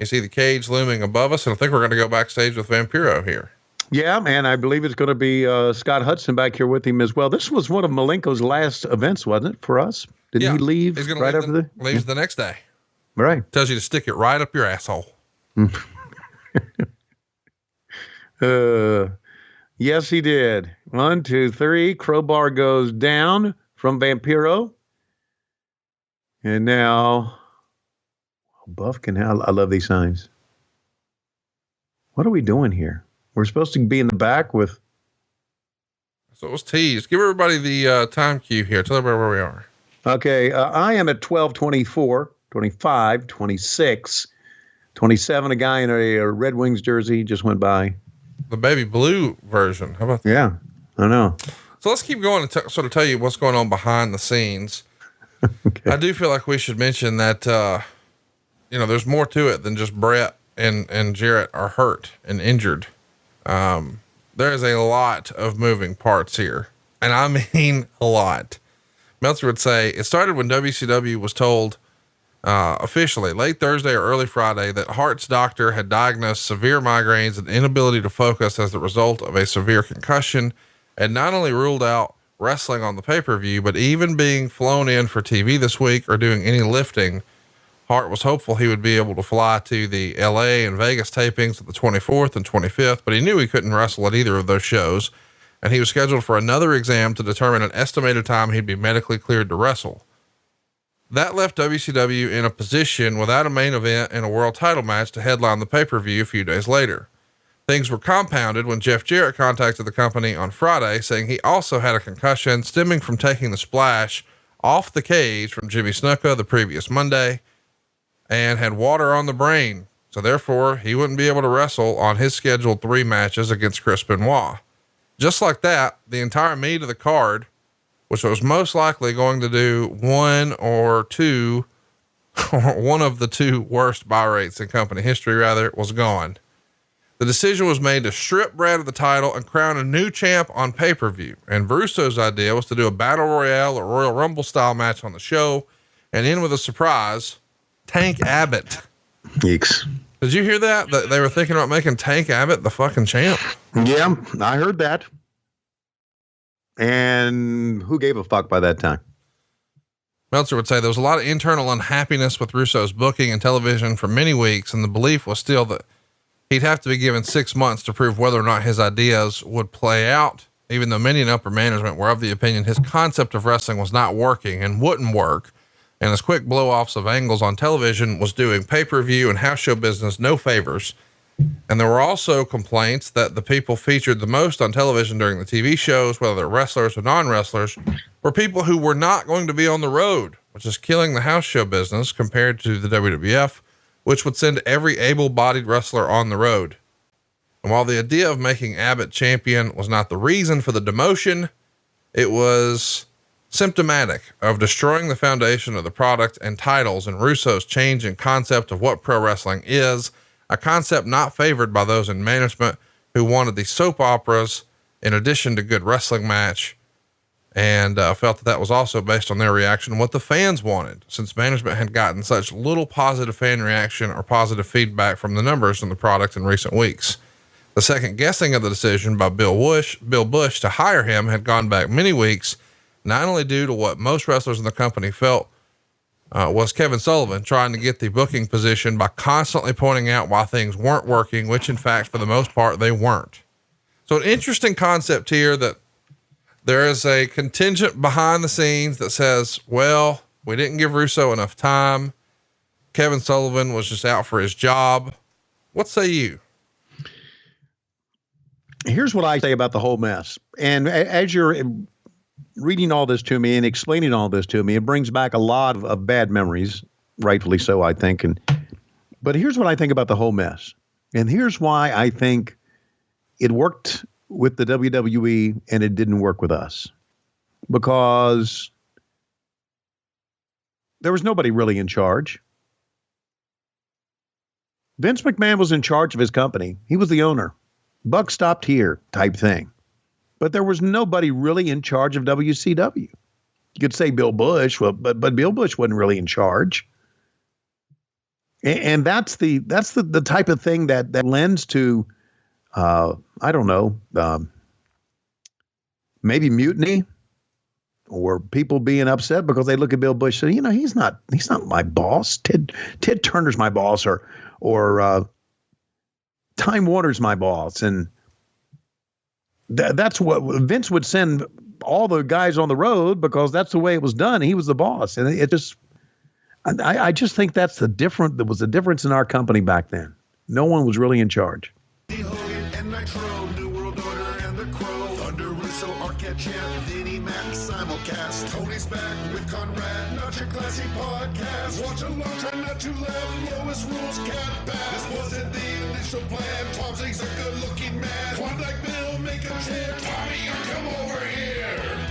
You see the cage looming above us, and I think we're going to go backstage with Vampiro here. Yeah, man, I believe it's going to be Scott Hudson back here with him as well. This was one of Malenko's last events, wasn't it, for us? Didn't he leave right after leaves the next day. Right. Tells you to stick it right up your asshole. Yes, he did. 1, 2, 3. Crowbar goes down from Vampiro. And now, Buffkin, I love these signs. What are we doing here? We're supposed to be in the back with. So it was teased. Give everybody the time cue here. Tell everybody where we are. Okay. I am at 12:24, 25, 26, 27. A guy in a Red Wings jersey just went by. The baby blue version. How about that? Yeah, I know. So let's keep going and sort of tell you what's going on behind the scenes. Okay. I do feel like we should mention that, there's more to it than just Bret and Jarrett are hurt and injured. There is a lot of moving parts here, and I mean a lot. Meltzer would say it started when WCW was told, officially late Thursday or early Friday that Hart's doctor had diagnosed severe migraines and inability to focus as the result of a severe concussion, and not only ruled out wrestling on the pay-per-view, but even being flown in for TV this week or doing any lifting. Hart was hopeful he would be able to fly to the LA and Vegas tapings of the 24th and 25th, but he knew he couldn't wrestle at either of those shows. And he was scheduled for another exam to determine an estimated time he'd be medically cleared to wrestle. That left WCW in a position without a main event and a world title match to headline the pay-per-view a few days later. Things were compounded when Jeff Jarrett contacted the company on Friday, saying he also had a concussion stemming from taking the splash off the cage from Jimmy Snuka the previous Monday and had water on the brain. So therefore he wouldn't be able to wrestle on his scheduled 3 matches against Chris Benoit. Just like that, the entire meat of the card, which was most likely going to do one of the 2 worst buy rates in company history, was gone. The decision was made to strip Bret of the title and crown a new champ on pay-per-view. And Russo's idea was to do a battle royale or Royal Rumble style match on the show and end with a surprise, Tank Abbott. Yeeks. Did you hear that? That they were thinking about making Tank Abbott the fucking champ? Yeah, I heard that. And who gave a fuck by that time? Meltzer would say there was a lot of internal unhappiness with Russo's booking and television for many weeks. And the belief was still that he'd have to be given 6 months to prove whether or not his ideas would play out, even though many in upper management were of the opinion his concept of wrestling was not working and wouldn't work. And his quick blow-offs of angles on television was doing pay-per-view and house show business no favors. And there were also complaints that the people featured the most on television during the TV shows, whether they're wrestlers or non-wrestlers, were people who were not going to be on the road, which is killing the house show business compared to the WWF, which would send every able-bodied wrestler on the road. And while the idea of making Abbott champion was not the reason for the demotion, it was symptomatic of destroying the foundation of the product and titles and Russo's change in concept of what pro wrestling is, a concept not favored by those in management who wanted the soap operas in addition to good wrestling match, and felt that was also based on their reaction, what the fans wanted, since management had gotten such little positive fan reaction or positive feedback from the numbers in the product in recent weeks. The second guessing of the decision by Bill Bush to hire him had gone back many weeks, not only due to what most wrestlers in the company felt was Kevin Sullivan trying to get the booking position by constantly pointing out why things weren't working, which in fact, for the most part, they weren't. So an interesting concept here that there is a contingent behind the scenes that says, well, we didn't give Russo enough time. Kevin Sullivan was just out for his job. What say you? Here's what I say about the whole mess. And as you're reading all this to me and explaining all this to me, it brings back a lot of bad memories, rightfully so, I think. But here's what I think about the whole mess. And here's why I think it worked with the WWE and it didn't work with us. Because there was nobody really in charge. Vince McMahon was in charge of his company. He was the owner. Buck stopped here type thing. But there was nobody really in charge of WCW. You could say Bill Bush, but Bill Bush wasn't really in charge. And that's the type of thing that lends to, I don't know, maybe mutiny or people being upset because they look at Bill Bush and say, he's not my boss. Ted Turner's my boss, or Time Warner's my boss. And that's what Vince would send all the guys on the road because that's the way it was done. He was the boss. And I just think there was a difference in our company back then. No one was really in charge. Tony's back with Conrad, not your classy podcast. Watch along, try not to laugh. Lowest rules can't pass. This wasn't the initial plan. Tom Zig's a good-looking man. Klondike Bill, make a chant. Tommy, come over